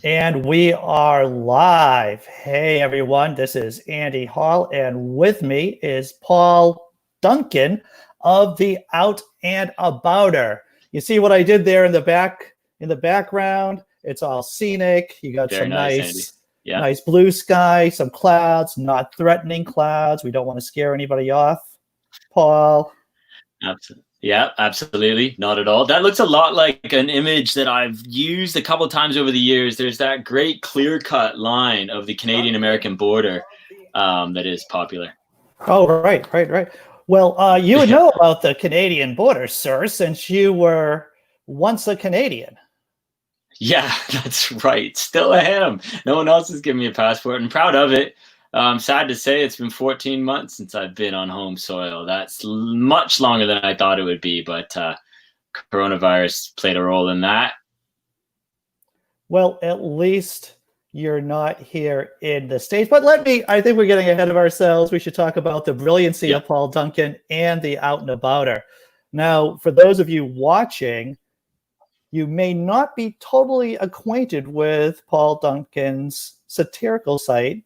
And we are live. Hey, everyone. This is Andy Hall, and with me is Paul Duncan of the Out and Abouter. You see what I did there in the background? It's all scenic. You got Very some nice blue sky, some clouds, not threatening clouds. We don't want to scare anybody off. Paul. Absolutely. Yeah, absolutely. Not at all. That looks a lot like an image that I've used a couple of times over the years. There's that great clear-cut line of the Canadian-American border that is popular. Oh, right. Well, you would know about the Canadian border, sir, since you were once a Canadian. Yeah, that's right. Still I am. No one else has given me a passport. I'm proud of it. Sad to say it's been 14 months since I've been on home soil. That's much longer than I thought it would be, but coronavirus played a role in that. Well, at least you're not here in the States. But I think we're getting ahead of ourselves. We should talk about the brilliancy of Paul Duncan and the Out and Abouter. Now, for those of you watching, you may not be totally acquainted with Paul Duncan's satirical site,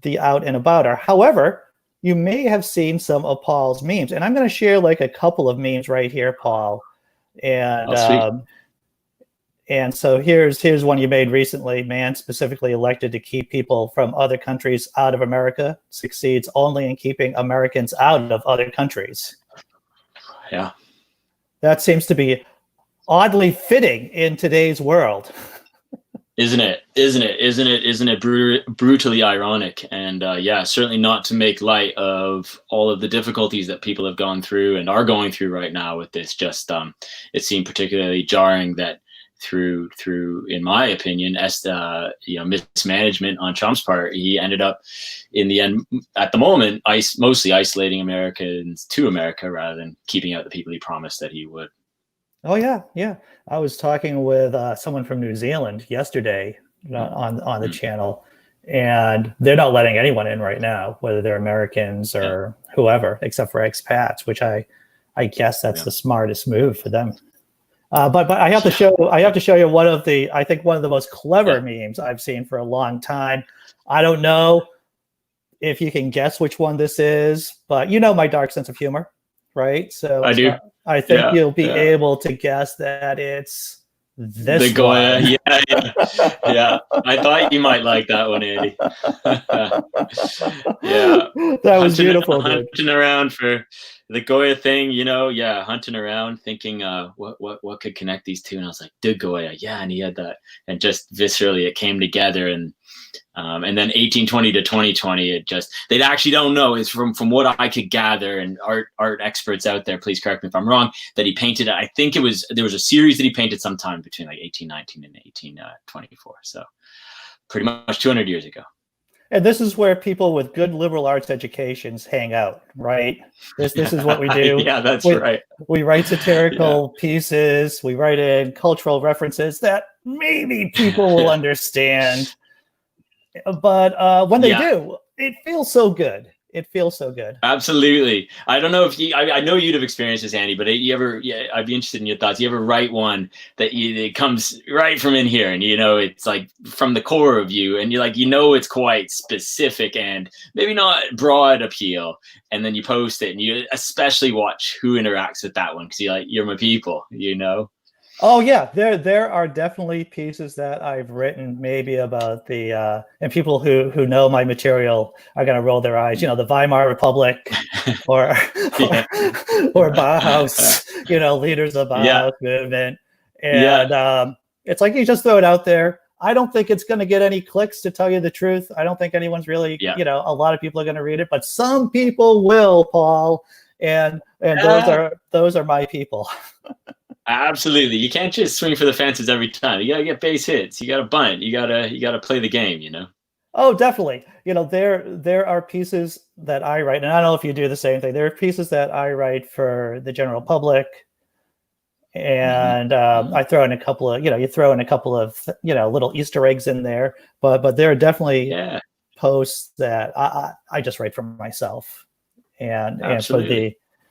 The Out and Abouter. However, you may have seen some of Paul's memes, and I'm going to share like a couple of memes right here, Paul. And and so here's one you made recently. Man specifically elected to keep people from other countries out of America succeeds only in keeping Americans out of other countries. Yeah, that seems to be oddly fitting in today's world. Isn't it brutally ironic? And certainly not to make light of all of the difficulties that people have gone through and are going through right now with this. Just it seemed particularly jarring that through in my opinion, mismanagement on Trump's part, he ended up in the end, at the moment, mostly isolating Americans to America rather than keeping out the people he promised that he would. Oh yeah. I was talking with someone from New Zealand yesterday on the channel, and they're not letting anyone in right now, whether they're Americans or whoever, except for expats, which I guess that's the smartest move for them. But I have to show you one of the most clever memes I've seen for a long time. I don't know if you can guess which one this is, but you know my dark sense of humor, right? So I do. I think you'll be able to guess that it's this the Goya. one. Yeah. I thought you might like that one, Andy. That was beautiful, dude. Hunting around for the Goya thing, hunting around thinking what could connect these two, and I was like, the Goya, and he had that, and just viscerally it came together, and then 1820 to 2020, they actually don't know. It's from what I could gather, and art experts out there, please correct me if I'm wrong, that he painted. I think there was a series that he painted sometime between like 1819 and 1824. So pretty much 200 years ago. And this is where people with good liberal arts educations hang out, right? This is what we do. Yeah, that's right. We write satirical pieces. We write in cultural references that maybe people will understand. But when they do, it feels so good. It feels so good. Absolutely. I don't know if I know you'd have experienced this, Andy, but I'd be interested in your thoughts. You ever write one that it comes right from in here, and it's like from the core of you, and it's quite specific and maybe not broad appeal, and then you post it, and you especially watch who interacts with that one, because you're my people, Oh yeah, there are definitely pieces that I've written maybe about the and people who know my material are gonna roll their eyes. The Weimar Republic or Bauhaus, leaders of Bauhaus movement, and it's like you just throw it out there. I don't think it's gonna get any clicks, to tell you the truth. I don't think anyone's really a lot of people are gonna read it, but some people will, Paul, and those are my people. Absolutely. You can't just swing for the fences every time. You got to get base hits. You got to bunt. You got to play the game, Oh, definitely. There are pieces that I write, and I don't know if you do the same thing. There are pieces that I write for the general public, and I throw in a couple of, you throw in a couple of, little Easter eggs in there, but there are definitely posts that I just write for myself, and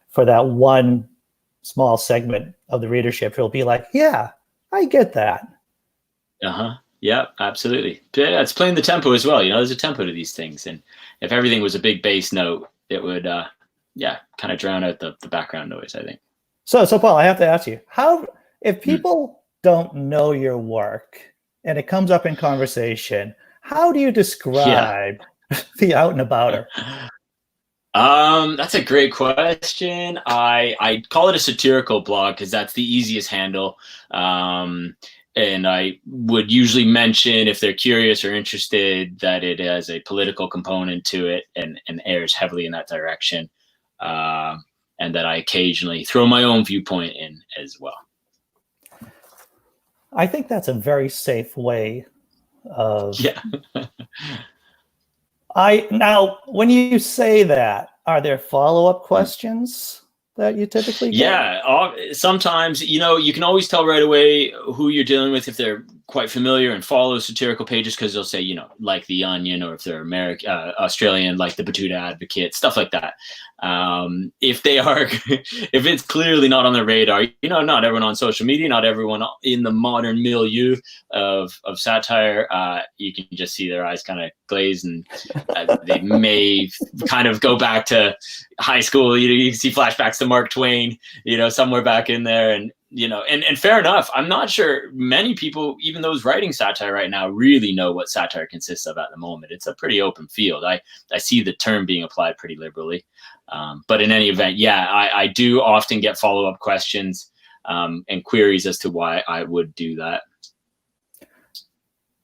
for that one small segment of the readership who'll be like, yeah, I get that. Yeah, absolutely. Yeah, it's playing the tempo as well. There's a tempo to these things, and if everything was a big bass note, it would, kind of drown out the background noise, I think. So Paul, I have to ask you, if Hmm. people don't know your work and it comes up in conversation, how do you describe the Out and Abouter? That's a great question. I call it a satirical blog because that's the easiest handle. And I would usually mention, if they're curious or interested, that it has a political component to it and airs heavily in that direction. And that I occasionally throw my own viewpoint in as well. I think that's a very safe way of. Yeah. Now, when you say that, are there follow-up questions that you typically get? Yeah, sometimes, you can always tell right away who you're dealing with if they're quite familiar and follow satirical pages, because they'll say, like The Onion, or if they're Australian, like the Batuta Advocate, stuff like that. If they are, if it's clearly not on their radar, not everyone on social media, not everyone in the modern milieu of satire, you can just see their eyes kind of glaze, and they may kind of go back to high school. You can see flashbacks to Mark Twain, somewhere back in there, and and fair enough. I'm not sure many people, even those writing satire right now, really know what satire consists of at the moment. It's a pretty open field. I see the term being applied pretty liberally. But in any event, I do often get follow-up questions and queries as to why I would do that.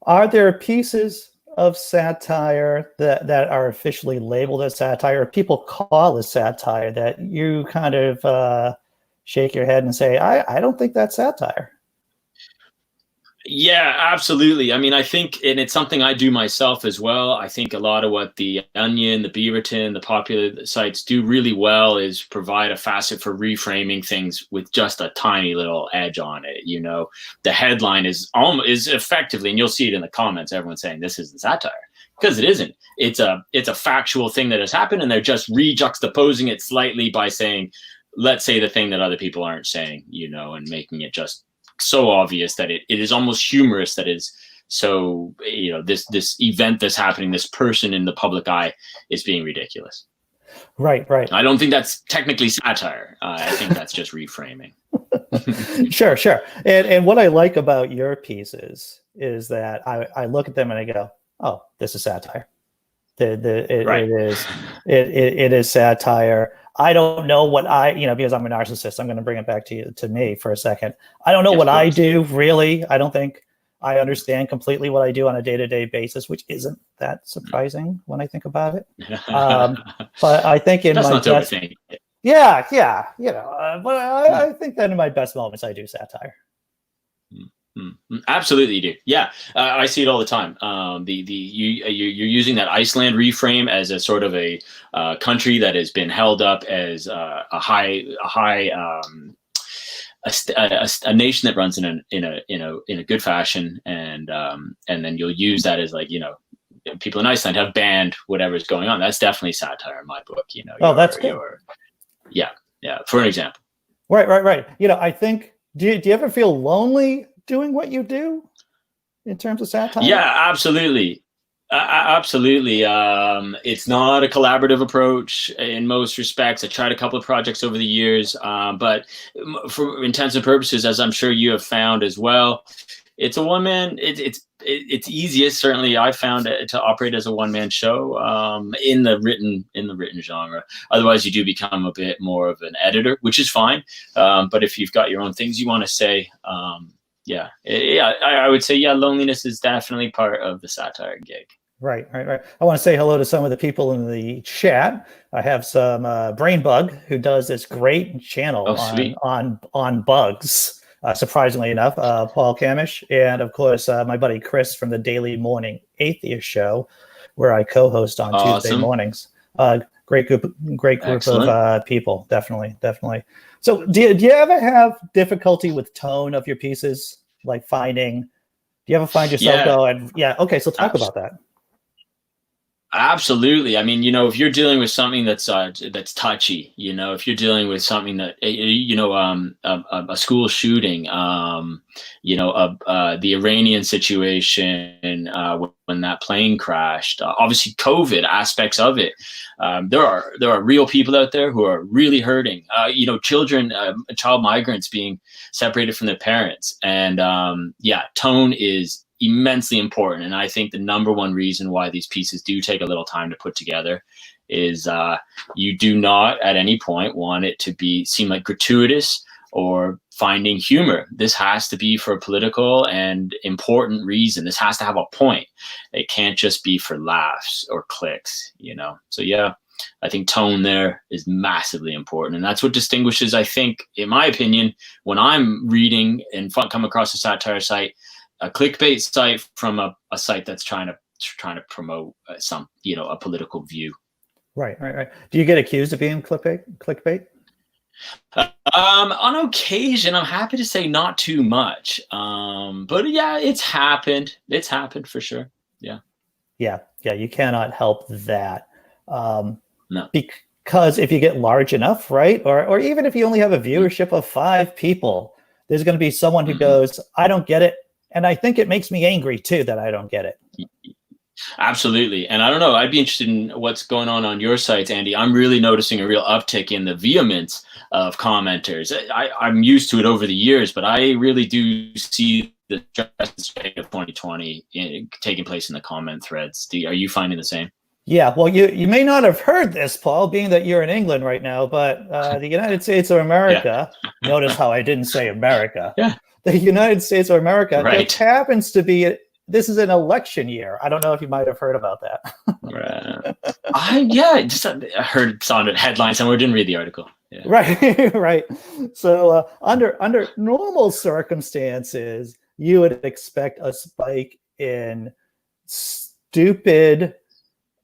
Are there pieces of satire that are officially labeled as satire, or people call as satire, that you kind of shake your head and say, I don't think that's satire? Yeah, absolutely. I mean, I think, and it's something I do myself as well, I think a lot of what the Onion, the Beaverton, the popular sites do really well is provide a facet for reframing things with just a tiny little edge on it. The headline is effectively, and you'll see it in the comments, everyone saying this isn't satire, because it isn't. It's a factual thing that has happened, and they're just rejuxtaposing it slightly by saying, let's say the thing that other people aren't saying, and making it just so obvious that it is almost humorous, that is so, this event that's happening, this person in the public eye, is being ridiculous. Right. I don't think that's technically satire. I think that's just reframing. Sure. And what I like about your pieces is that I look at them and I go, oh, this is satire. It is satire. I don't know what because I'm a narcissist, I'm going to bring it back to me for a second. I don't know what I do, really. I don't think I understand completely what I do on a day-to-day basis, which isn't that surprising when I think about it. But I think in my best, but I think that in my best moments, I do satire. Absolutely, you do. Yeah, I see it all the time. You're using that Iceland reframe as a sort of a country that has been held up as a nation that runs in a good fashion, and then you'll use that as, like, people in Iceland have banned whatever's going on. That's definitely satire in my book. That's good. Yeah. For an example. Right. I think. Do you ever feel lonely doing what you do in terms of satire? Yeah, absolutely. Absolutely. It's not a collaborative approach in most respects. I tried a couple of projects over the years, but for intents and purposes, as I'm sure you have found as well, it's a one-man. It's easiest, certainly, I found it, to operate as a one-man show in the written genre. Otherwise, you do become a bit more of an editor, which is fine. But if you've got your own things you want to say, I would say, loneliness is definitely part of the satire gig. Right. I want to say hello to some of the people in the chat. I have some Brainbug, who does this great channel on bugs. Surprisingly enough, Paul Camish, and of course my buddy Chris from the Daily Morning Atheist Show, where I co-host on Tuesday mornings. Great group Excellent. Of people, definitely. So, do you ever have difficulty with tone of your pieces, like do you ever find yourself going, okay, so talk about that? Absolutely. I mean, if you're dealing with something that's touchy, if you're dealing with something that, a school shooting, the Iranian situation, when that plane crashed, obviously COVID aspects of it. There are real people out there who are really hurting. Children, child migrants being separated from their parents, and tone is immensely important. And I think the number one reason why these pieces do take a little time to put together is you do not at any point want it to seem like gratuitous or finding humor. This has to be for a political and important reason. This has to have a point. It can't just be for laughs or clicks, So yeah, I think tone there is massively important. And that's what distinguishes, I think, in my opinion, when I'm reading and come across a satire site, a clickbait site from a site that's trying to promote a political view. Right. Do you get accused of being clickbait? On occasion, I'm happy to say not too much. But yeah, it's happened. It's happened for sure. Yeah. Yeah. You cannot help that. No. Because if you get large enough, right, or even if you only have a viewership of 5 people, there's going to be someone who goes, I don't get it. And I think it makes me angry too that I don't get it. Absolutely. And I don't know, I'd be interested in what's going on your sites, Andy. I'm really noticing a real uptick in the vehemence of commenters. I'm used to it over the years, but I really do see the Justice of 2020 taking place in the comment threads. Are you finding the same? Yeah, well, you may not have heard this, Paul, being that you're in England right now, but the United States of America, notice how I didn't say America. Yeah. The United States of America, right. It happens to be, this is an election year. I don't know if you might have heard about that. I heard on a headline somewhere, didn't read the article. Yeah. Right. So under normal circumstances, you would expect a spike in stupid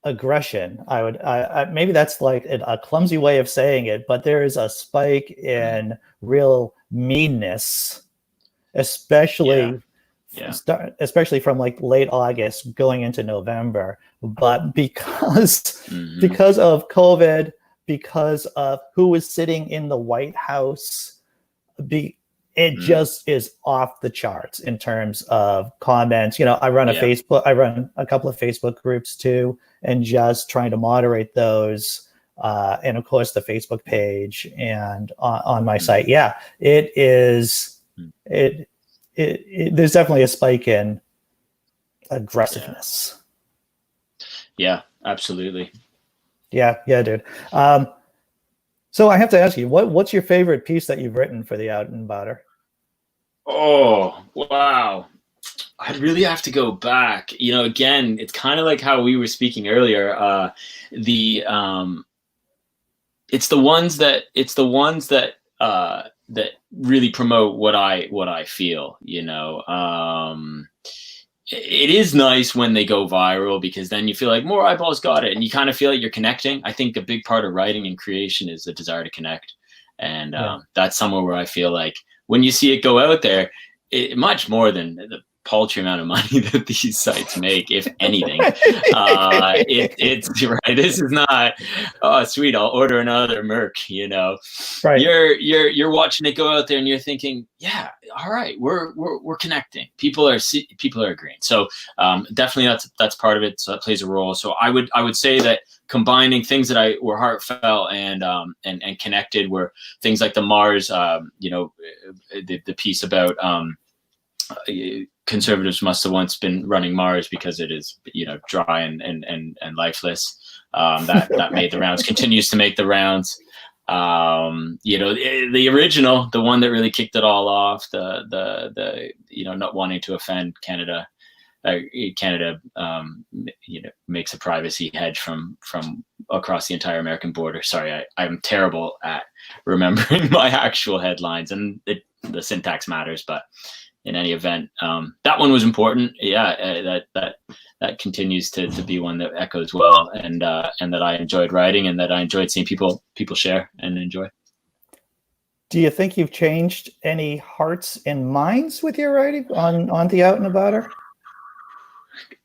aggression. Maybe that's like a clumsy way of saying it, but there is a spike in real meanness, especially from like late August going into November. But because of COVID, because of who was sitting in the White House, it just is off the charts in terms of comments. I run I run a couple of Facebook groups too, and just trying to moderate those. And of course the Facebook page and on my site. Yeah, it is. There's definitely a spike in aggressiveness. Yeah, absolutely. Yeah, dude. So I have to ask you, what's your favorite piece that you've written for the Out and Abouter? Oh, wow. I'd really have to go back. Again, it's kind of like how we were speaking earlier. It's the ones that really promote what I feel. It is nice when they go viral, because then you feel like more eyeballs got it, and you kind of feel like you're connecting. I think a big part of writing and creation is the desire to connect, and that's somewhere where I feel like when you see it go out there, much more than the paltry amount of money that these sites make, if anything. It's right. This is not, oh sweet, I'll order another Merc. Right. You're watching it go out there, and you're thinking, yeah, all right, we're connecting. People are agreeing. So definitely that's part of it. So that plays a role. So I would say that combining things that were heartfelt and connected were things like the Mars, the piece about conservatives must have once been running Mars because it is, dry and lifeless. That made the rounds, continues to make the rounds. The original, the one that really kicked it all off, the not wanting to offend Canada. Canada, makes a privacy hedge from across the entire American border. Sorry, I'm terrible at remembering my actual headlines, and the syntax matters, but in any event, that one was important. Yeah, that continues to be one that echoes well, and that I enjoyed writing, and that I enjoyed seeing people share and enjoy. Do you think you've changed any hearts and minds with your writing on the Out and Abouter?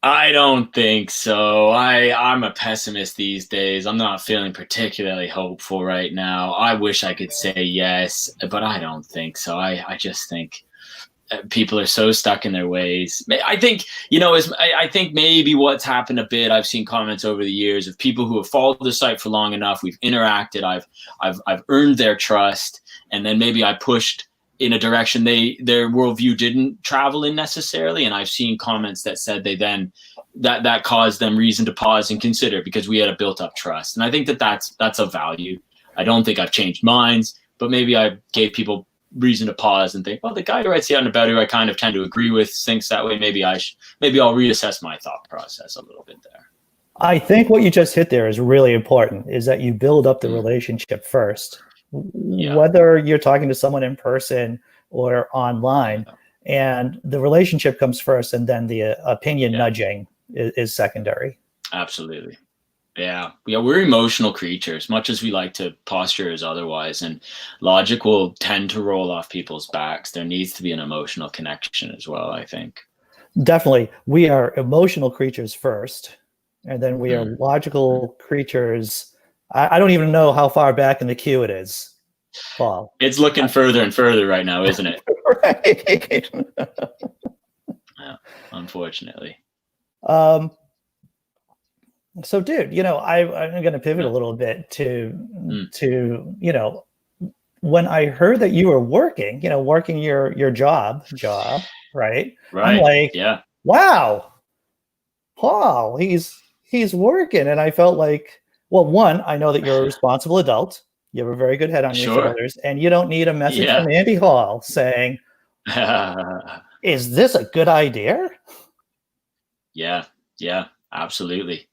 I don't think so. I'm a pessimist these days. I'm not feeling particularly hopeful right now. I wish I could say yes, but I don't think so. I just think people are so stuck in their ways. I think, I think maybe what's happened a bit, I've seen comments over the years of people who have followed the site for long enough. We've interacted. I've earned their trust. And then maybe I pushed in a direction their worldview didn't travel in necessarily. And I've seen comments that said they then that caused them reason to pause and consider because we had a built up trust. And I think that's a value. I don't think I've changed minds, but maybe I gave people reason to pause and think, well, the guy who writes the Out and About, who I kind of tend to agree with, thinks that way. Maybe I'll reassess my thought process a little bit there. I think what you just hit there is really important, is that you build up the relationship first. Yeah. Whether you're talking to someone in person or online, and the relationship comes first, and then the opinion nudging is secondary. Absolutely. Yeah, we're emotional creatures, much as we like to posture as otherwise, and logic will tend to roll off people's backs. There needs to be an emotional connection as well, I think. Definitely. We are emotional creatures first, and then we are logical creatures. I don't even know how far back in the queue it is, Paul. It's looking further and further right now, isn't it? Right. Yeah, unfortunately. So, dude, I'm going to pivot a little bit to when I heard that you were working your job, right? I'm like, wow, Paul, he's working. And I felt like, well, one, I know that you're a responsible adult. You have a very good head on your shoulders, and you don't need a message from Andy Hall saying, is this a good idea? Yeah, absolutely.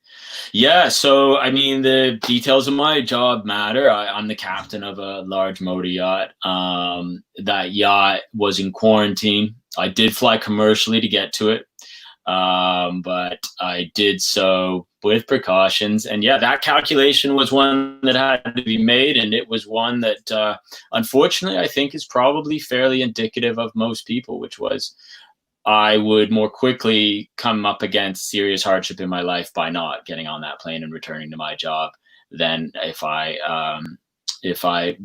Yeah, so I mean, the details of my job matter. I'm the captain of a large motor yacht. That yacht was in quarantine. I did fly commercially to get to it, but I did so with precautions. And yeah, that calculation was one that had to be made, and it was one that, unfortunately, I think is probably fairly indicative of most people, which was I would more quickly come up against serious hardship in my life by not getting on that plane and returning to my job than if I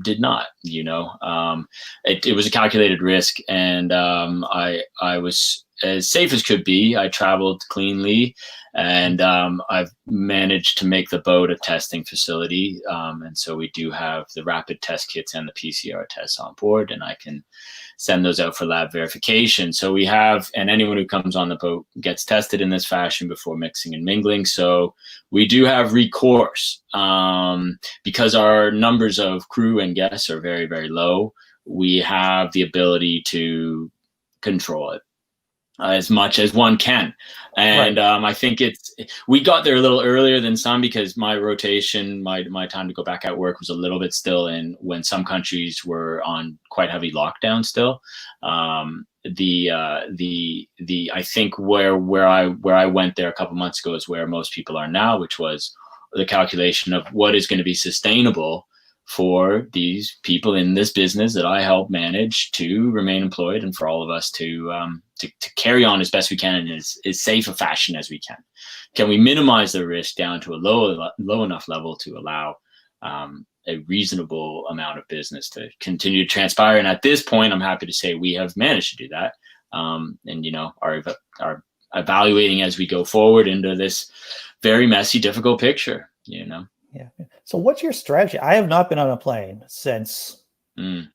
did not. It was a calculated risk, and I was as safe as could be. I traveled cleanly, and I've managed to make the boat a testing facility. And so we do have the rapid test kits and the PCR tests on board, and I can send those out for lab verification. So we have, and anyone who comes on the boat gets tested in this fashion before mixing and mingling. So we do have recourse because our numbers of crew and guests are very, very low. We have the ability to control it as much as one can. And I think we got there a little earlier than some because my rotation, my time to go back at work was a little bit still in when some countries were on quite heavy lockdown still. I think where I went there a couple months ago is where most people are now, which was the calculation of what is going to be sustainable for these people in this business that I help manage to remain employed, and for all of us to carry on as best we can in as safe a fashion as we can. Can we minimize the risk down to a low enough level to allow a reasonable amount of business to continue to transpire? And at this point, I'm happy to say we have managed to do that, and are evaluating as we go forward into this very messy, difficult picture. Yeah. So what's your strategy? I have not been on a plane since the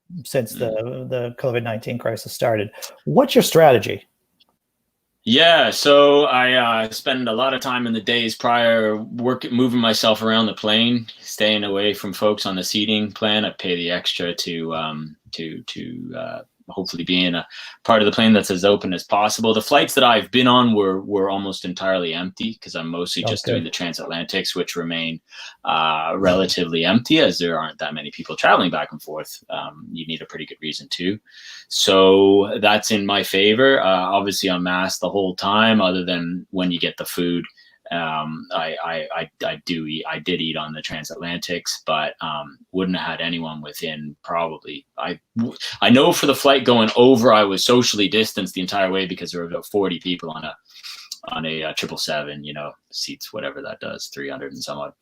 COVID-19 crisis started. What's your strategy? Yeah, so I spend a lot of time in the days prior moving myself around the plane, staying away from folks on the seating plan. I pay the extra to hopefully be in a part of the plane that's as open as possible. The flights that I've been on were almost entirely empty because I'm mostly just doing the transatlantics, which remain relatively empty as there aren't that many people traveling back and forth. You need a pretty good reason to. So that's in my favor. Obviously I'm masked the whole time other than when you get the food. I did eat on the transatlantics, but wouldn't have had anyone within probably. I know for the flight going over, I was socially distanced the entire way because there were about 40 people on a 777, seats, whatever that does, 300 and some odd.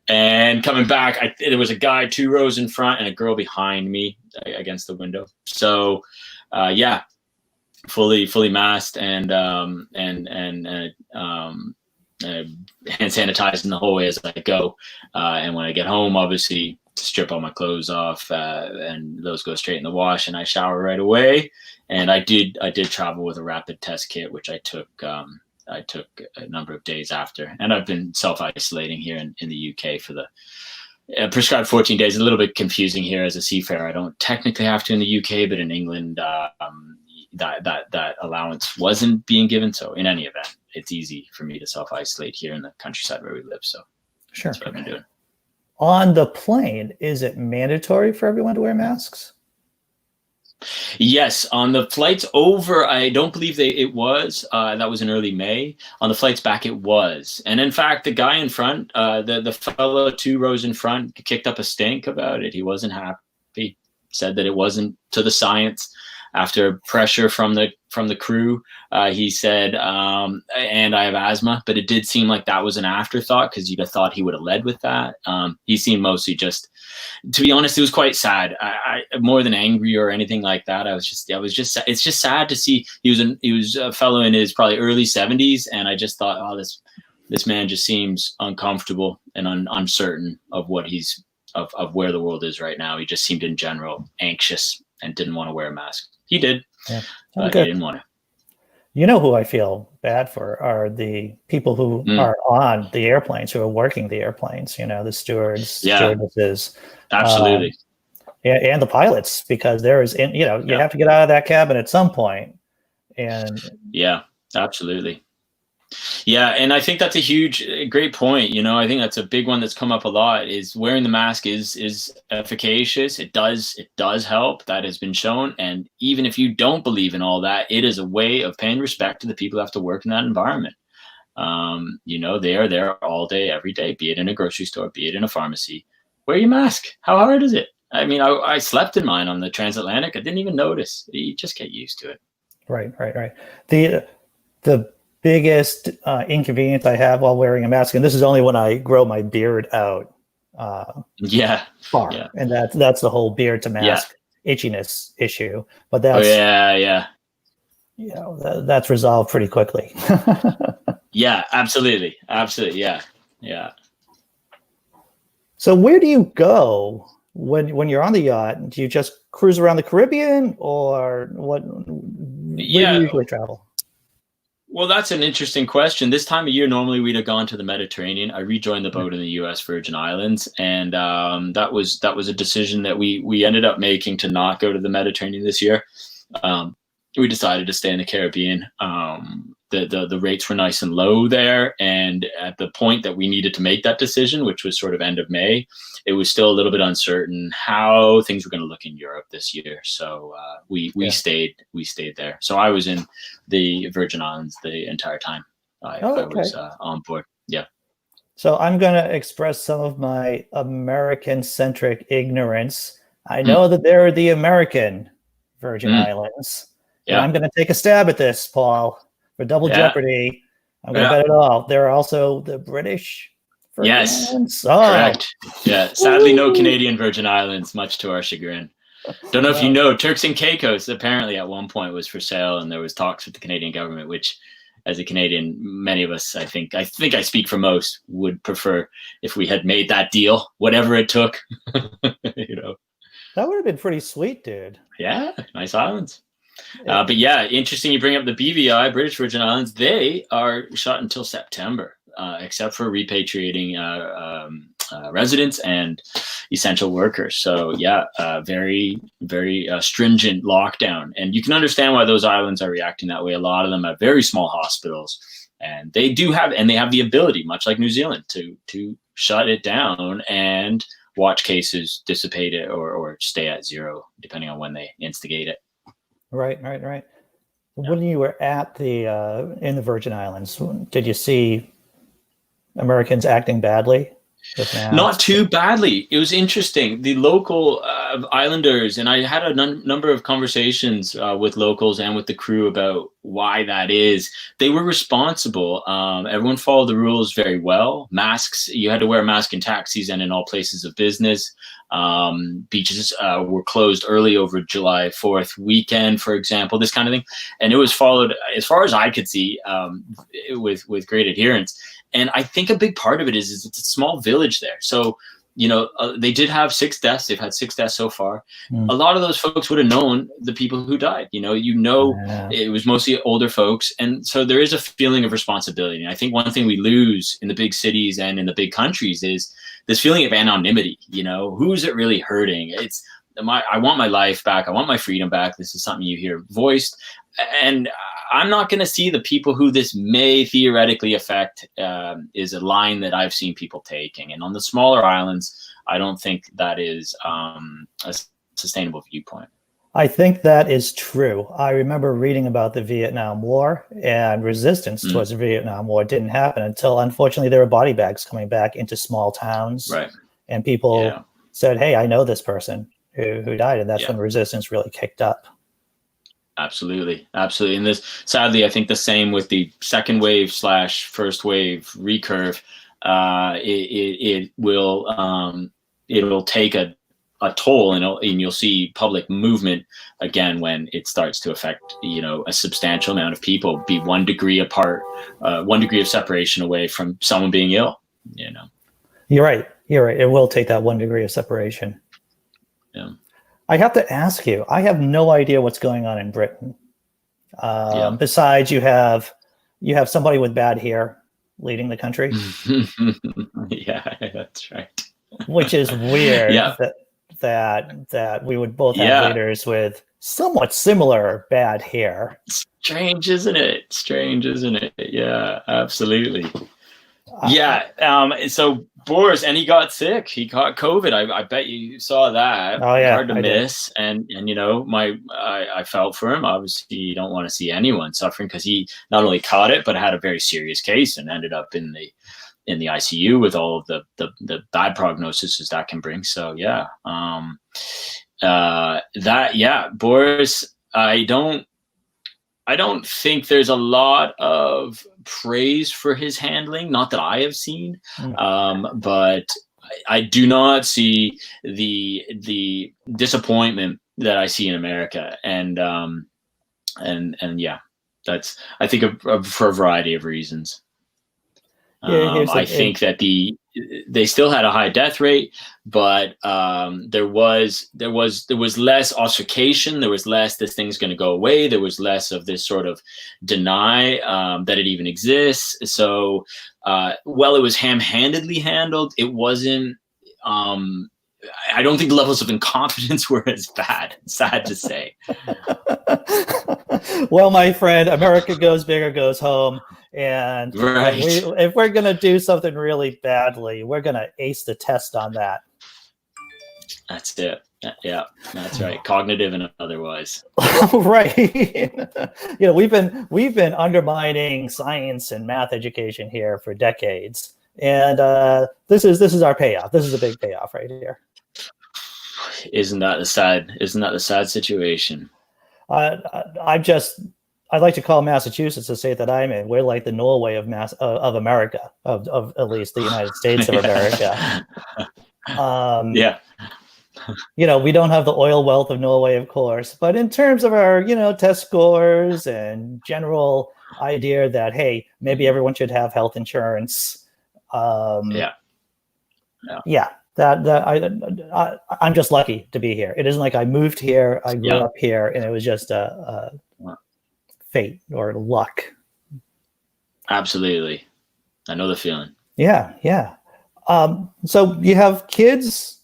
And coming back, there was a guy 2 rows in front and a girl behind me against the window. So, fully masked and hand sanitizing the whole way as I go. And when I get home, obviously strip all my clothes off, and those go straight in the wash, and I shower right away. And I did travel with a rapid test kit, which I took a number of days after. And I've been self-isolating here in the UK for the prescribed 14 days. A little bit confusing here as a seafarer. I don't technically have to in the UK, but in England, that allowance wasn't being given. So in any event, it's easy for me to self-isolate here in the countryside where we live. So sure, that's what I've been doing. On the plane, is it mandatory for everyone to wear masks? Yes, on the flights over, I don't believe it was. That was in early May. On the flights back, it was. And in fact, the guy in front, the fellow 2 rows in front, kicked up a stink about it. He wasn't happy. Said that it wasn't to the science. After pressure from the crew, he said, and I have asthma, but it did seem like that was an afterthought, because you'd have thought he would have led with that. He seemed mostly just, to be honest, it was quite sad. I more than angry or anything like that. It's just sad to see. He was a fellow in his probably early 70s, and I just thought, oh, this man just seems uncomfortable and uncertain of what of where the world is right now. He just seemed in general anxious and didn't want to wear a mask. He did, but he didn't want to. You know who I feel bad for are the people who are on the airplanes, who are working the airplanes, the stewards, stewardesses. Absolutely. And the pilots, because you have to get out of that cabin at some point. And yeah, absolutely. Yeah, and I think that's a great point. I think that's a big one that's come up a lot, is wearing the mask is efficacious. It does help. That has been shown. And even if you don't believe in all that, it is a way of paying respect to the people who have to work in that environment. They are there all day, every day, be it in a grocery store, be it in a pharmacy. Wear your mask. How hard is it? I mean, I slept in mine on the transatlantic. I didn't even notice. You just get used to it. Right. The biggest inconvenience I have while wearing a mask, and this is only when I grow my beard out far, and that's the whole beard to mask itchiness issue. But that's that's resolved pretty quickly. Yeah, absolutely, yeah. So where do you go when you're on the yacht? Do you just cruise around the Caribbean, or what? Where do you usually travel? Well, that's an interesting question. This time of year, normally we'd have gone to the Mediterranean. I rejoined the boat in the U.S. Virgin Islands, and that was a decision that we ended up making to not go to the Mediterranean this year. We decided to stay in the Caribbean. The rates were nice and low there, and at the point that we needed to make that decision, which was sort of end of May, it was still a little bit uncertain how things were going to look in Europe this year. So we stayed there. So I was in the Virgin Islands the entire time I was on board. Yeah. So I'm going to express some of my American-centric ignorance. I know that there are the American Virgin Islands. Yeah. And I'm going to take a stab at this, Paul, for double jeopardy. I'm going to bet it all. There are also the British Virgin Islands. Correct. Yeah. Sadly, no Canadian Virgin Islands, much to our chagrin. Don't know if you know, Turks and Caicos apparently at one point was for sale, and there was talks with the Canadian government, which, as a Canadian, many of us, I think I speak for most, would prefer if we had made that deal, whatever it took. That would have been pretty sweet, dude. Yeah, nice islands. But yeah, interesting you bring up the BVI, British Virgin Islands. They are shut until September, except for repatriating residents and essential workers. So yeah, very, very stringent lockdown. And you can understand why those islands are reacting that way. A lot of them have very small hospitals, and they have the ability, much like New Zealand, to shut it down and watch cases dissipate it or stay at zero, depending on when they instigate it. Right. When you were at the in the Virgin Islands, did you see Americans acting badly? Not too badly. It was interesting. The local islanders, and I had a number of conversations with locals and with the crew about why that is. They were responsible. Everyone followed the rules very well. Masks, you had to wear a mask in taxis and in all places of business. Beaches were closed early over July 4th weekend, for example, this kind of thing. And it was followed, as far as I could see, with great adherence. And I think a big part of it is it's a small village there. So, they did have 6 deaths. They've had 6 deaths so far. A lot of those folks would have known the people who died. It was mostly older folks. And so there is a feeling of responsibility. And I think one thing we lose in the big cities and in the big countries is this feeling of anonymity. Who's it really hurting? I want my life back. I want my freedom back. This is something you hear voiced. And I'm not going to see the people who this may theoretically affect is a line that I've seen people taking. And on the smaller islands, I don't think that is a sustainable viewpoint. I think that is true. I remember reading about the Vietnam War, and resistance towards the Vietnam War didn't happen until, unfortunately, there were body bags coming back into small towns. Right. And people said, hey, I know this person who died. And that's when resistance really kicked up. Absolutely. And this, sadly, I think the same with the second wave / first wave recurve. It'll take a toll, and you'll see public movement again when it starts to affect a substantial amount of people. Be 1 degree apart, 1 degree of separation away from someone being ill. You're right. It will take that 1 degree of separation. Yeah. I have to ask you, I have no idea what's going on in Britain. Besides, you have somebody with bad hair leading the country. Yeah, that's right. Which is weird that we would both have leaders with somewhat similar bad hair. Strange, isn't it? Yeah, absolutely. So Boris, and he got sick. He caught COVID. I bet you saw that. Oh yeah, hard to miss. And I felt for him. Obviously, you don't want to see anyone suffering, because he not only caught it but had a very serious case and ended up in the ICU with all of the bad prognoses that can bring. So Boris, I don't think there's a lot of praise for his handling, not that I have seen, but I do not see the disappointment that I see in America, and that's, I think, for a variety of reasons. I think that they still had a high death rate, but there was less ossification. There was less, this thing's going to go away. There was less of this sort of deny that it even exists. So while it was ham-handedly handled, it wasn't. I don't think the levels of incompetence were as bad. Sad to say. Well, my friend, America goes big or goes home. And if we're going to do something really badly, we're going to ace the test on that. That's it. Yeah, that's right. Cognitive and otherwise. Right. We've been undermining science and math education here for decades. And this is our payoff. This is a big payoff right here. Isn't that the sad situation? I'd like to call Massachusetts, the state that I'm in, we're like the Norway of America, of at least the United States of America. We don't have the oil wealth of Norway, of course, but in terms of our, test scores and general idea that, hey, maybe everyone should have health insurance. I'm just lucky to be here. It isn't like I moved here, I grew up here, and it was just a fate or luck. Absolutely. I know the feeling. Yeah. So you have kids,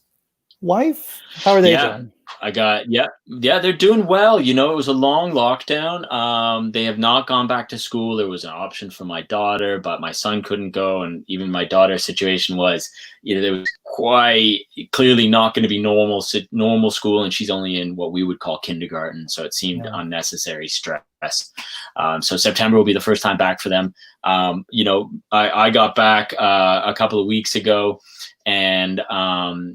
wife? How are they doing? I got, they're doing well. It was a long lockdown. They have not gone back to school. There was an option for my daughter, but my son couldn't go. And even my daughter's situation was, there was quite clearly not going to be normal school. And she's only in what we would call kindergarten. So it seemed unnecessary stress. So September will be the first time back for them. I got back a couple of weeks ago. And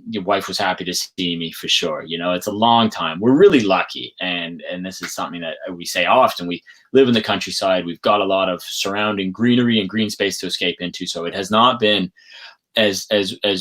your wife was happy to see me for sure. You know, it's a long time. We're really lucky, and this is something that we say often. We live in the countryside. We've got a lot of surrounding greenery and green space to escape into, so it has not been as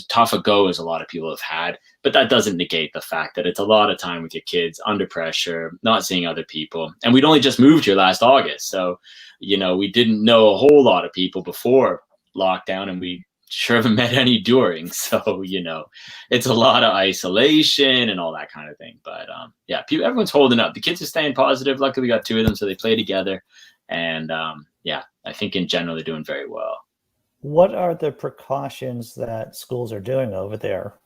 tough a go as a lot of people have had. But that doesn't negate the fact that it's a lot of time with your kids under pressure, not seeing other people. And we'd only just moved here last August, so you know, we didn't know a whole lot of people before lockdown, and we sure haven't met any during. So, you know, it's a lot of isolation and all that kind of thing. But yeah, everyone's holding up. The kids are staying positive. Luckily, we got 2 of them, so they play together. And yeah, I think in general they're doing very well. What are the precautions that schools are doing over there?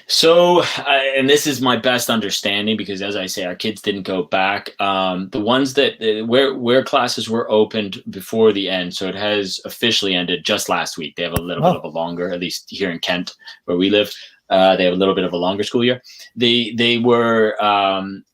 So, and this is my best understanding because, as I say, our kids didn't go back. The ones that where classes were opened before the end, so it has officially ended just last week. They have a little bit of a longer, at least here in Kent, where we live. They have a little bit of a longer school year. They were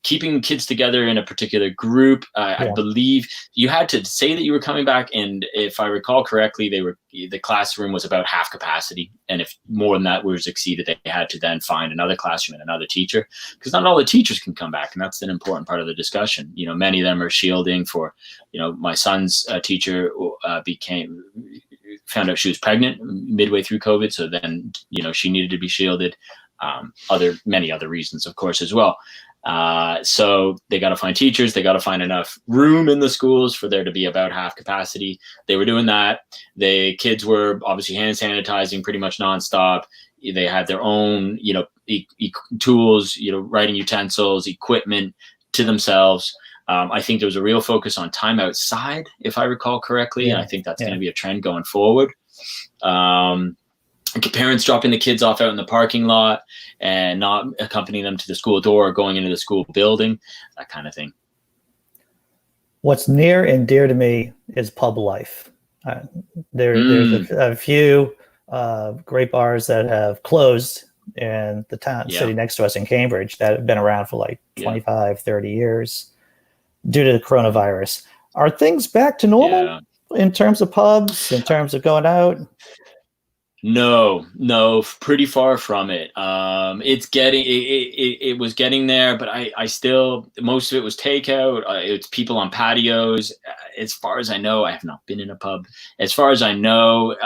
keeping kids together in a particular group. I believe you had to say that you were coming back, and if I recall correctly, the classroom was about half capacity, and if more than that was exceeded, they had to then find another classroom and another teacher, because not all the teachers can come back, and that's an important part of the discussion. You know, many of them are shielding for. You know, my son's teacher found out she was pregnant midway through COVID. So then, you know, she needed to be shielded. Many other reasons, of course, as well. So they got to find teachers. They got to find enough room in the schools for there to be about half capacity. They were doing that. The kids were obviously hand sanitizing pretty much nonstop. They had their own, you know, tools, you know, writing utensils, equipment to themselves. I think there was a real focus on time outside, if I recall correctly. And I think that's going to be a trend going forward. Parents dropping the kids off out in the parking lot and not accompanying them to the school door or going into the school building, that kind of thing. What's near and dear to me is pub life. There's a few great bars that have closed in the town, city next to us in Cambridge, that have been around for like 25, 30 years. Due to the coronavirus, are things back to normal in terms of pubs, in terms of going out? No, pretty far from it. It was getting there, but I still, most of it was takeout. It's people on patios. As far as I know, I have not been in a pub. As far as I know,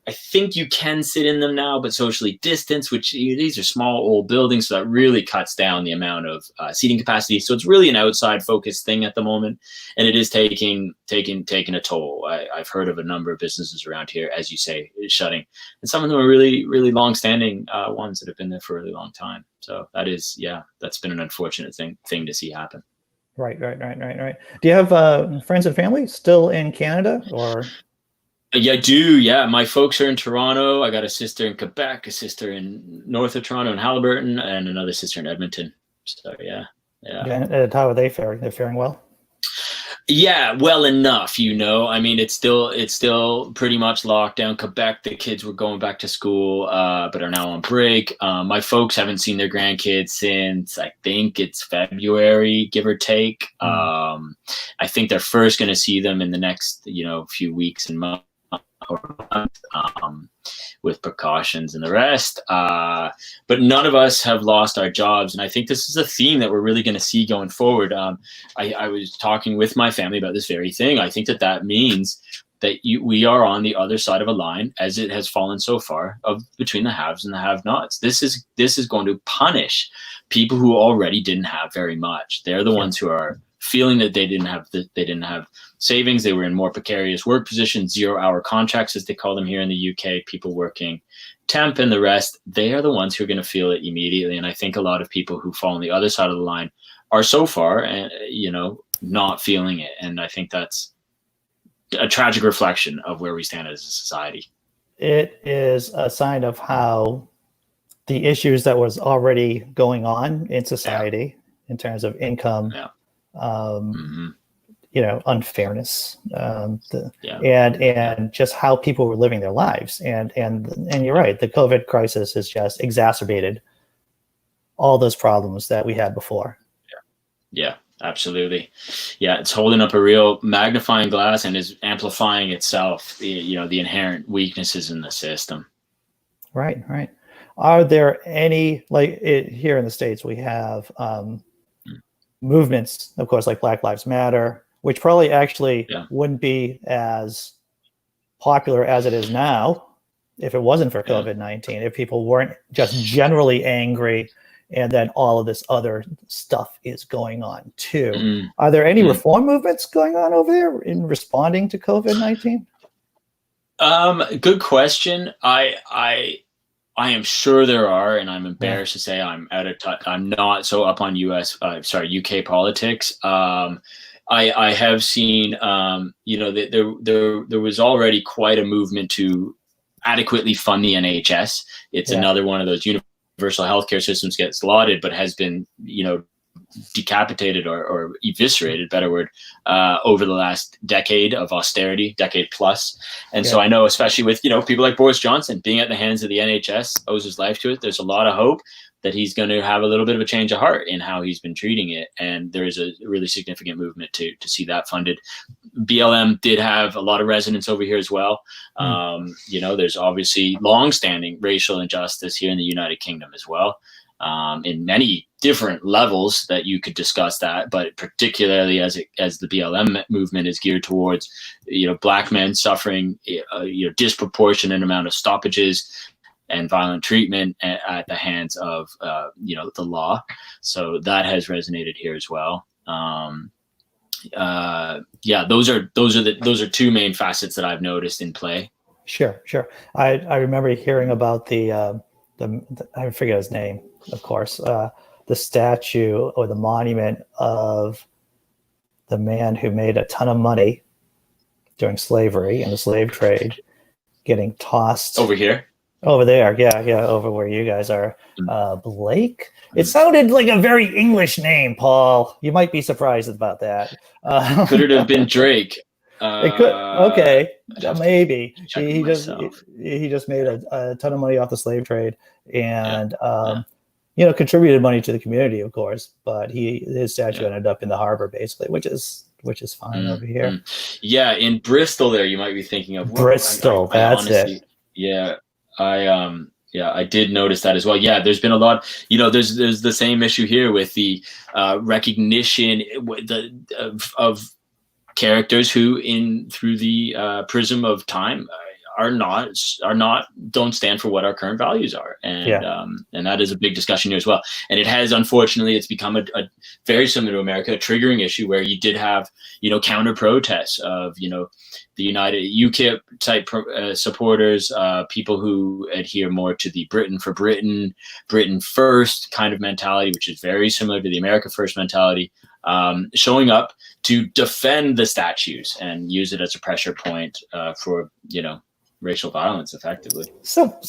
I think you can sit in them now, but socially distanced, which these are small old buildings, so that really cuts down the amount of seating capacity. So it's really an outside focused thing at the moment, and it is taking a toll. I've heard of a number of businesses around here, as you say, shutting, and some of them are really, really long-standing ones that have been there for a really long time. So that is, that's been an unfortunate thing to see happen. Right. Do you have friends and family still in Canada, or? Yeah, I do. Yeah, my folks are in Toronto. I got a sister in Quebec, a sister in north of Toronto in Halliburton, and another sister in Edmonton. So yeah. And how are they faring? They're faring well? Yeah, well enough, you know. I mean, it's still pretty much locked down. Quebec, the kids were going back to school, but are now on break. My folks haven't seen their grandkids since, I think it's February, give or take. I think they're first going to see them in the next, few weeks and months. With precautions and the rest, but none of us have lost our jobs, and I think this is a theme that we're really going to see going forward. I was talking with my family about this very thing. I think that means that we are on the other side of a line, as it has fallen so far, of between the haves and the have-nots. This is going to punish people who already didn't have very much. They're the ones who are feeling that they didn't have savings. They were in more precarious work positions, 0-hour contracts, as they call them here in the UK, people working temp and the rest. They are the ones who are going to feel it immediately. And I think a lot of people who fall on the other side of the line are so far, not feeling it. And I think that's a tragic reflection of where we stand as a society. It is a sign of how the issues that was already going on in society in terms of income, unfairness, and just how people were living their lives. And you're right, the COVID crisis has just exacerbated all those problems that we had before. Yeah, absolutely. Yeah, it's holding up a real magnifying glass and is amplifying itself, the inherent weaknesses in the system. Right. Are there any, here in the States, we have movements, of course, like Black Lives Matter, which probably actually wouldn't be as popular as it is now if it wasn't for COVID-19, if people weren't just generally angry and then all of this other stuff is going on too. Are there any reform movements going on over there in responding to COVID-19? Good question. I am sure there are, and I'm embarrassed to say I'm out of touch. I'm not so up on UK politics. I have seen, there was already quite a movement to adequately fund the NHS. It's another one of those universal healthcare systems gets lauded, but has been, decapitated or eviscerated, better word, over the last decade of austerity, decade plus. And so I know, especially with, people like Boris Johnson being at the hands of the NHS, owes his life to it. There's a lot of hope that he's going to have a little bit of a change of heart in how he's been treating it. And there is a really significant movement to see that funded. BLM did have a lot of resonance over here as well. There's obviously longstanding racial injustice here in the United Kingdom as well, in many different levels that you could discuss that, but particularly as the BLM movement is geared towards, Black men suffering, disproportionate amount of stoppages and violent treatment at the hands of, the law. So that has resonated here as well. Those are two main facets that I've noticed in play. Sure. I remember hearing about the I forget his name, of course, the statue or the monument of the man who made a ton of money during slavery and the slave trade, getting tossed over here. Over there, over where you guys are. Blake? It sounded like a very English name, Paul. You might be surprised about that. Could it have been Drake? It could. Okay, maybe. He just made a ton of money off the slave trade and, contributed money to the community, of course. But his statue ended up in the harbor, basically, which is fine over here. Yeah, in Bristol there, you might be thinking of. Bristol, that's honestly, it. Yeah. I did notice that as well. Yeah, there's been a lot, there's the same issue here with the recognition of characters who through the prism of time don't stand for what our current values are. And that is a big discussion here as well. And it has, unfortunately, it's become a very similar to America, a triggering issue where you did have, counter protests of, the United UKIP type supporters, people who adhere more to the Britain first kind of mentality, which is very similar to the America first mentality, showing up to defend the statues and use it as a pressure point for, racial violence effectively. So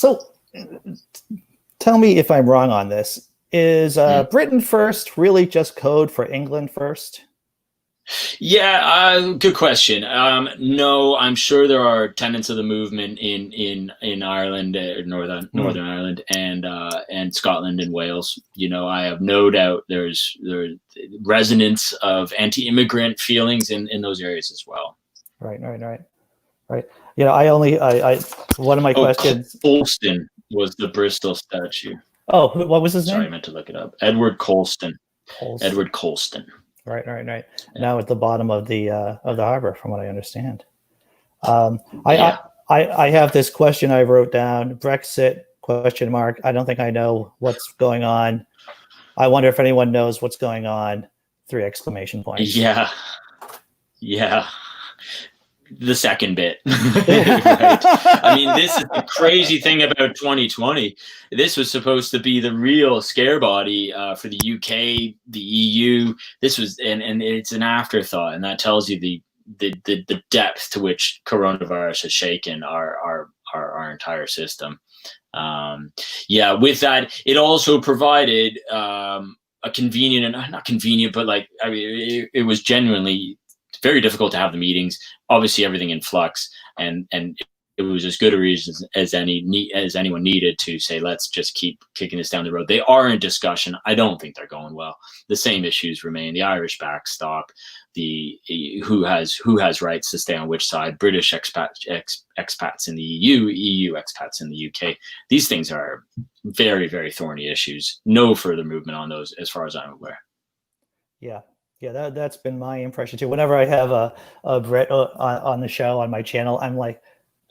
tell me if I'm wrong on this. Is Britain first really just code for England first? Yeah, good question. No, I'm sure there are tenets of the movement in Ireland, Northern Ireland, and Scotland and Wales. I have no doubt there's resonance of anti-immigrant feelings in those areas as well. Right. One of my questions. Colston was the Bristol statue. Oh, what was his name? Sorry, I meant to look it up. Edward Colston. Edward Colston. Right. Yeah. Now at the bottom of the harbor, from what I understand. I have this question I wrote down: Brexit ? I don't think I know what's going on. I wonder if anyone knows what's going on. 3 exclamation points. Yeah. The second bit. Right. I mean, this is the crazy thing about 2020. This was supposed to be the real scare body for the UK, the EU. This was, and it's an afterthought, and that tells you the depth to which coronavirus has shaken our entire system. With that, it also provided a convenient, and not convenient, but it was genuinely very difficult to have the meetings. Obviously, everything in flux, and it was as good a reason as anyone needed to say, let's just keep kicking this down the road. They are in discussion. I don't think they're going well. The same issues remain: the Irish backstop, the who has rights to stay on which side, British expats in the EU expats in the UK. These things are very, very thorny issues. No further movement on those, as far as I'm aware. Yeah. Yeah, that's been my impression too. Whenever I have a Brit on the show on my channel, I'm like,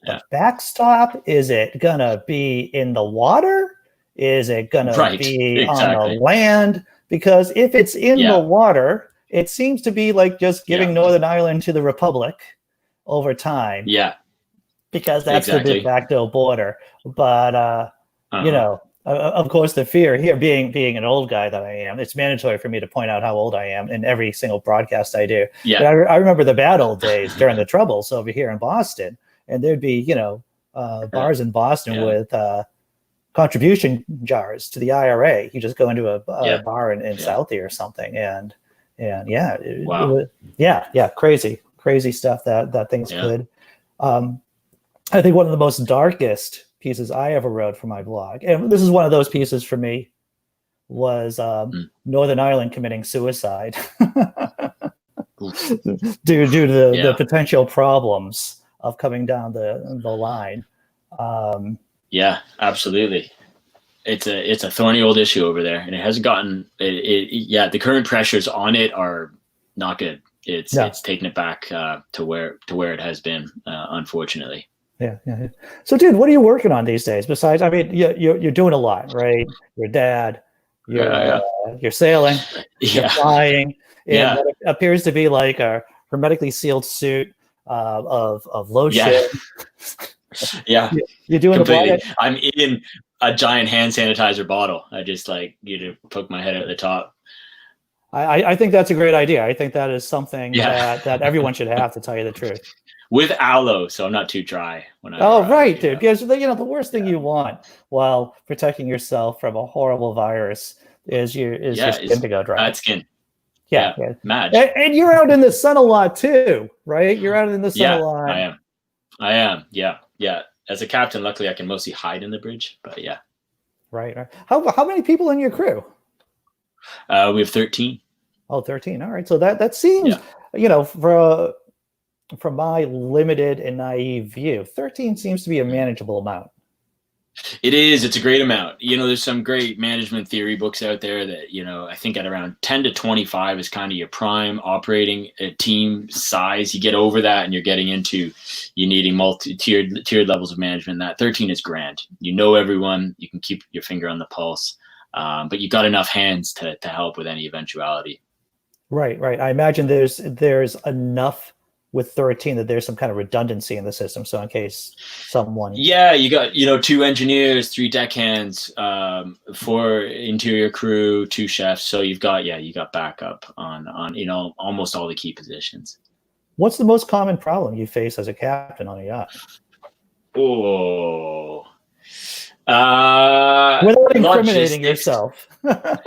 the backstop, is it gonna be in the water? Is it gonna be on the land? Because if it's in the water, it seems to be like just giving Northern Ireland to the Republic over time. Yeah. Because that's the de facto border. But you know, of course, the fear here, being an old guy that I am, it's mandatory for me to point out how old I am in every single broadcast I do. Yeah. But I remember the bad old days during the Troubles over here in Boston, and there'd be, you know, bars in Boston with contribution jars to the IRA. You just go into a bar in Southie or something, and crazy stuff that things could. I think one of the most darkest pieces I ever wrote for my blog, and this is one of those pieces for me, was Northern Ireland committing suicide due to the potential problems of coming down the line. Yeah, absolutely. It's a thorny old issue over there, and it hasn't gotten the current pressures on it are not good. It's taken it back to where it has been, unfortunately. Yeah. So, dude, what are you working on these days? Besides, I mean, you're doing a lot, right? Your dad, you're sailing, you're flying, and what appears to be like a hermetically sealed suit of lotion. Yeah, you're doing completely. I'm in a giant hand sanitizer bottle. I just poke my head at the top. I think that's a great idea. I think that is something that everyone should have, to tell you the truth. With aloe, so I'm not too dry when I. Oh, right, dude. Because the worst thing you want while protecting yourself from a horrible virus is your skin to go dry. Bad skin. Yeah. Mad. And you're out in the sun a lot too, right? You're out in the sun a lot. I am. Yeah. As a captain, luckily I can mostly hide in the bridge, but yeah. Right. How many people in your crew? We have 13. Oh, 13. All right. So that seems, from my limited and naive view, 13 seems to be a manageable amount. It is. It's a great amount. There's some great management theory books out there that, I think at around 10 to 25 is kind of your prime operating team size. You get over that and you're getting into you needing multi-tiered levels of management. That 13 is grand. You know everyone. You can keep your finger on the pulse, but you got enough hands to help with any eventuality. Right. I imagine there's enough with 13 that there's some kind of redundancy in the system, so in case someone you got 2 engineers, 3 deckhands, 4 interior crew, 2 chefs, so you got backup on almost all the key positions. What's the most common problem you face as a captain on a yacht? Without incriminating yourself.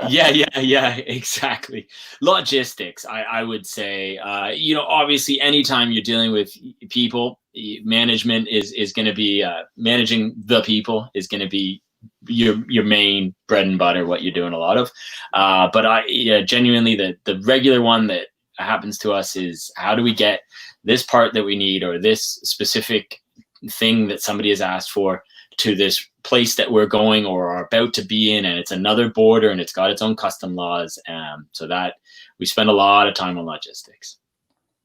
yeah, exactly. Logistics, I would say, obviously anytime you're dealing with people, management is going to be, managing the people is going to be your main bread and butter, what you're doing a lot of. But genuinely the regular one that happens to us is, how do we get this part that we need, or this specific thing that somebody has asked for, to this place that we're going or are about to be in, and it's another border and it's got its own custom laws, so that we spend a lot of time on logistics.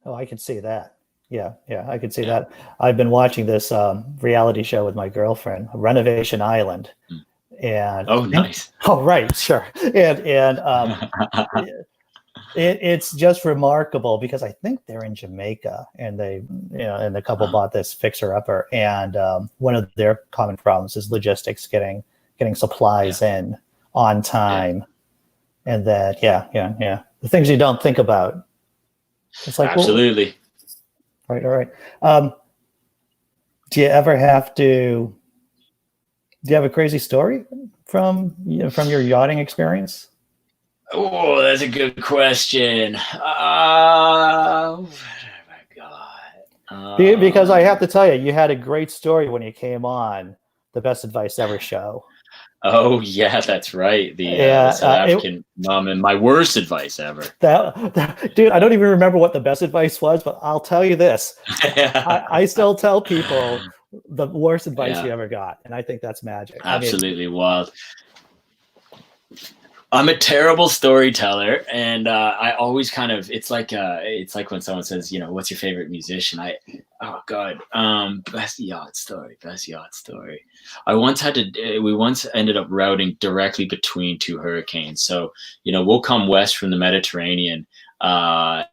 Oh, I can see that. Yeah, I can see that. I've been watching this reality show with my girlfriend, Renovation Island, and nice. Oh, right, sure, and it's just remarkable, because I think they're in Jamaica, and and the couple bought this fixer-upper, and one of their common problems is logistics, getting supplies in on time, and that the things you don't think about. It's like, absolutely. All right. Do you have a crazy story from your yachting experience? Oh, that's a good question. Oh my God. Because I have to tell you, you had a great story when you came on the Best Advice Ever show. Oh yeah, that's right. The South African mom and my worst advice ever. Dude, I don't even remember what the best advice was, but I'll tell you this: I still tell people the worst advice you ever got, and I think that's magic. Absolutely wild. I'm a terrible storyteller, and I always kind of it's like when someone says, you know, what's your favorite musician? Best yacht story. We once ended up routing directly between two hurricanes. So, you know, we'll come west from the Mediterranean. I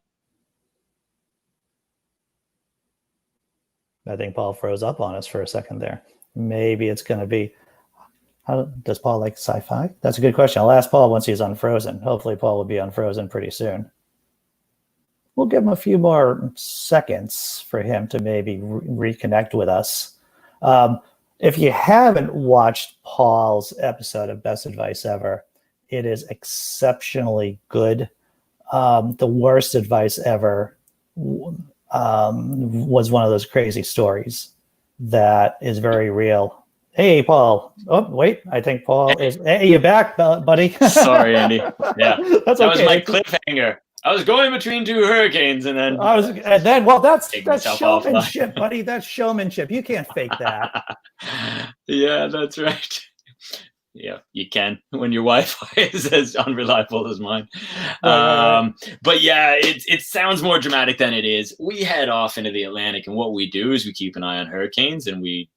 think Paul froze up on us for a second there. Maybe it's going to be. Does Paul like sci-fi? That's a good question. I'll ask Paul once he's unfrozen. Hopefully Paul will be unfrozen pretty soon. We'll give him a few more seconds for him to maybe reconnect with us. If you haven't watched Paul's episode of Best Advice Ever, it is exceptionally good. The worst advice ever was one of those crazy stories that is very real. Hey, Paul. Oh, wait. I think Paul is. Hey, you're back, buddy. Sorry, Andy. Yeah, that was my cliffhanger. I was going between two hurricanes, and then that's showmanship, buddy. That's showmanship. You can't fake that. Yeah, that's right. Yeah, you can when your Wi-Fi is as unreliable as mine. Right. But yeah, it sounds more dramatic than it is. We head off into the Atlantic, and what we do is we keep an eye on hurricanes, and we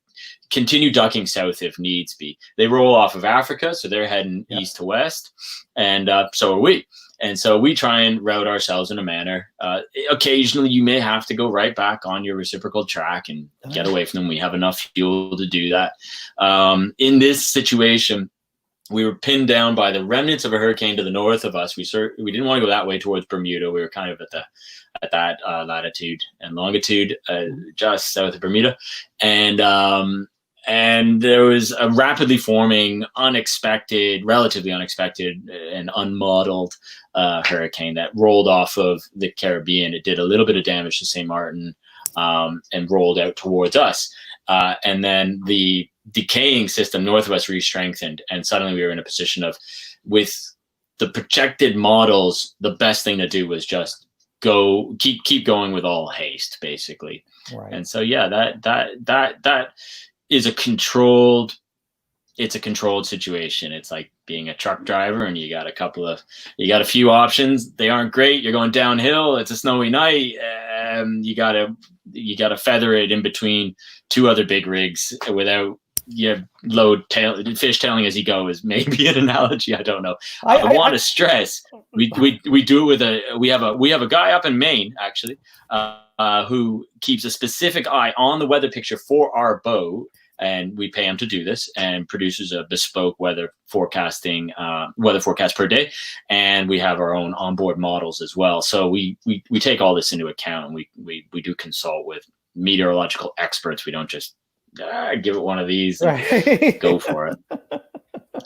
continue ducking south if needs be. They roll off of Africa, so they're heading east to west, and so are we. And so we try and route ourselves in a manner. Occasionally, you may have to go right back on your reciprocal track and get away from them. We have enough fuel to do that. In this situation, we were pinned down by the remnants of a hurricane to the north of us. We didn't want to go that way towards Bermuda. We were kind of at that latitude and longitude, just south of Bermuda, and there was a rapidly forming, relatively unexpected and unmodeled hurricane that rolled off of the Caribbean. It did a little bit of damage to St. Martin and rolled out towards us. And then the decaying system north of us re-strengthened, and suddenly we were in a position of, with the projected models, the best thing to do was just keep going with all haste, basically. Right. And so yeah, that is a controlled situation. It's like being a truck driver, and you got a few options. They aren't great. You're going downhill. It's a snowy night. You gotta feather it in between two other big rigs without fish tailing as you go is maybe an analogy. I don't know. I want to stress we do it we have a guy up in Maine actually who keeps a specific eye on the weather picture for our boat, and we pay him to do this, and produces a bespoke weather forecast per day. And we have our own onboard models as well. So we take all this into account, and we do consult with meteorological experts. We don't just give it one of these and go for it.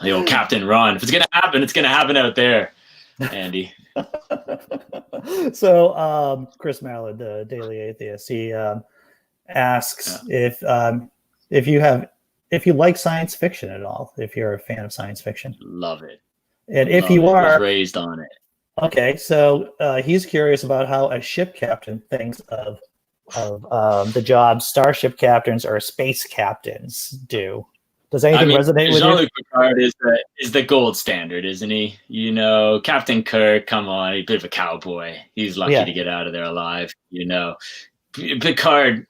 The old Captain Ron. If it's going to happen, it's going to happen out there, Andy. So Chris Mallard, the Daily Atheist, he asks if you like science fiction at all, if you're a fan of science fiction. Love it. And if you are, was raised on it. Okay, so he's curious about how a ship captain thinks of the job starship captains or space captains do. Does anything resonate with Jean-Luc Picard is the gold standard, isn't he? You know, Captain Kirk, come on, he's a bit of a cowboy. He's lucky to get out of there alive. You know, Picard,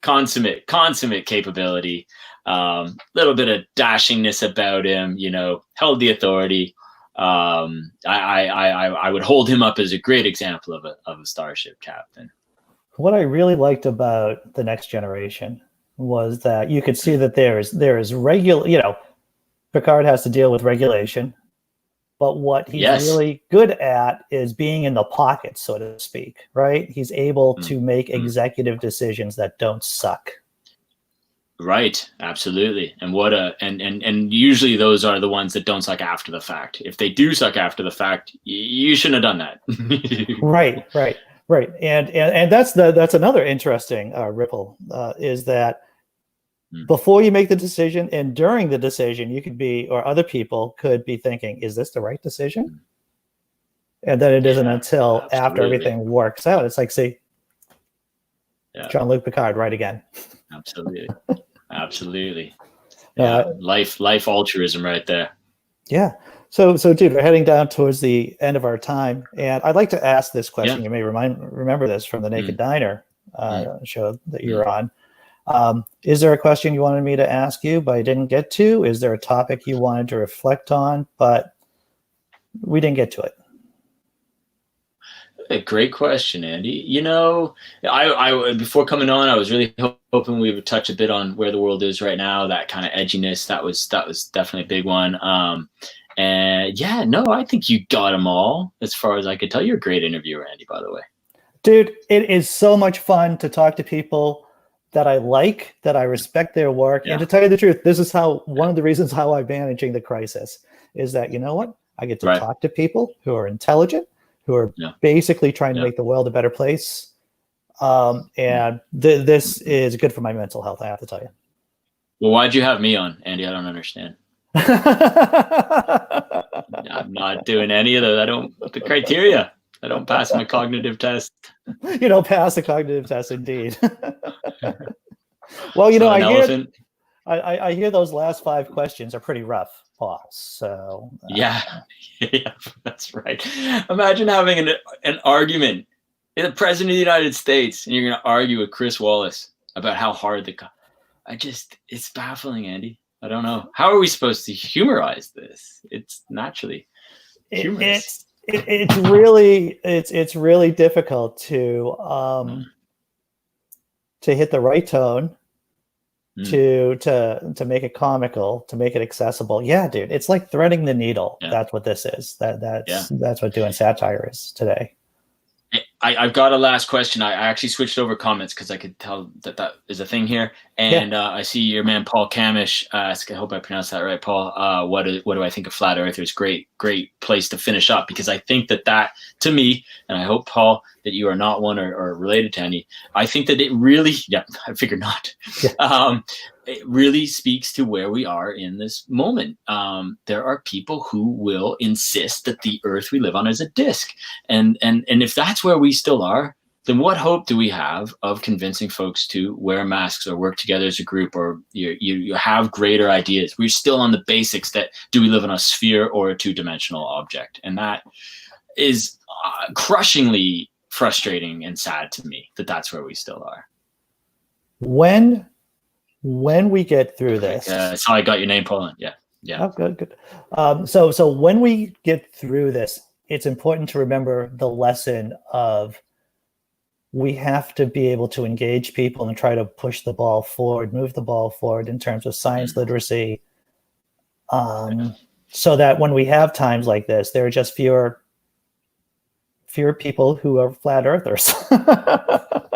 consummate capability, little bit of dashingness about him. You know, held the authority. I would hold him up as a great example of a starship captain. What I really liked about The Next Generation was that you could see that there is regular, Picard has to deal with regulation, but what he's really good at is being in the pocket, so to speak, right? He's able to make executive decisions that don't suck. Right, absolutely. And and usually those are the ones that don't suck after the fact. If they do suck after the fact, you shouldn't have done that. Right. Right, and that's another interesting ripple is that before you make the decision and during the decision, you could be, or other people could be thinking, is this the right decision? And then it isn't until after everything works out. It's like, see, Jean-Luc Picard, right again. Absolutely. Life altruism right there. Yeah. So dude, we're heading down towards the end of our time, and I'd like to ask this question. You may remember this from the Naked Diner show that you're on. Is there a question you wanted me to ask you but I didn't get to? Is there a topic you wanted to reflect on but we didn't get to it? A great question, Andy. You know, I before coming on, I was really hoping we would touch a bit on where the world is right now, that kind of edginess. That was definitely a big one. And yeah, no, I think you got them all as far as I could tell. You're a great interviewer, Andy, by the way. Dude, it is so much fun to talk to people that I like, that I respect their work. And to tell you the truth, this is one of the reasons how I'm managing the crisis is that, you know what? I get to talk to people who are intelligent, who are basically trying to make the world a better place. And this is good for my mental health, I have to tell you. Well, why'd you have me on, Andy? I don't understand. I'm not doing any of those. The criteria. I don't pass my cognitive test. You don't pass the cognitive test, indeed. Well, you know, I hear those last 5 questions are pretty rough, Paul. So yeah, that's right. Imagine having an argument in the president of the United States, and you're going to argue with Chris Wallace about how hard it's baffling, Andy. I don't know. How are we supposed to humorize this? It's naturally humorous. It's really difficult to hit the right tone, to make it comical, to make it accessible. Yeah, dude, it's like threading the needle. Yeah. That's what this is. That's what doing satire is today. I've got a last question. I actually switched over comments because I could tell that is a thing here. And I see your man Paul Camish ask, I hope I pronounced that right, Paul. What do I think of flat earthers? Great place to finish up, because I think that to me, and I hope, Paul, that you are not one or related to any, I think that it really, I figure not. Yeah. It really speaks to where we are in this moment. There are people who will insist that the earth we live on is a disc. And if that's where we still are, then what hope do we have of convincing folks to wear masks or work together as a group, or you have greater ideas? We're still on the basics that do we live in a sphere or a 2-dimensional object? And that is crushingly frustrating and sad to me that that's where we still are. When we get through this, that's how I got your name, Paul. Yeah. Oh, good. So when we get through this, it's important to remember the lesson of we have to be able to engage people and try to push the ball forward, move the ball forward in terms of science literacy, so that when we have times like this, there are just fewer people who are flat earthers.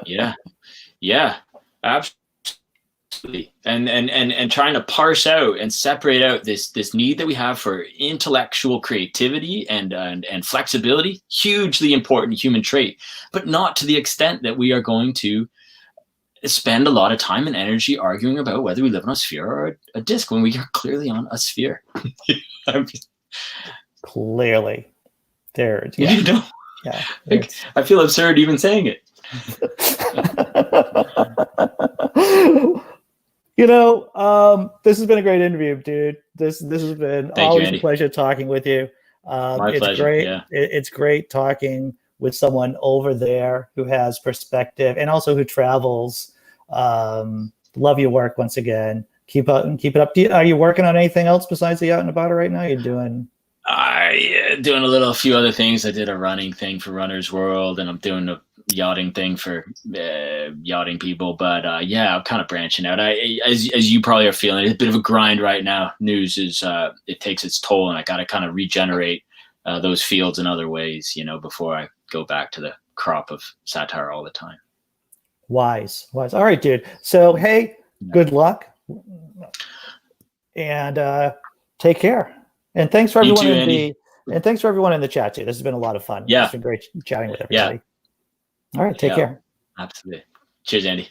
Yeah, absolutely. And trying to parse out and separate out this need that we have for intellectual creativity and flexibility, hugely important human trait, but not to the extent that we are going to spend a lot of time and energy arguing about whether we live on a sphere or a disc when we are clearly on a sphere. Clearly. There. Yeah. You know, I feel absurd even saying it. You know, this has been a great interview, dude. This has been always a pleasure talking with you. My pleasure. Great. Yeah. It's great talking with someone over there who has perspective and also who travels. Love your work once again. Keep it up. Are you working on anything else besides the Out and About right now? You're doing doing a few other things. I did a running thing for Runner's World, and I'm doing a yachting thing for yachting people. But I'm kind of branching out. As you probably are feeling, it's a bit of a grind right now. News is it takes its toll, and I got to kind of regenerate those fields in other ways, before I go back to the crop of satire all the time. Wise. All right, dude. So hey, good luck, and take care. And thanks for everyone thanks for everyone in the chat too. This has been a lot of fun. Yeah. It's been great chatting with everybody. Yeah. All right, take care. Absolutely. Cheers, Andy.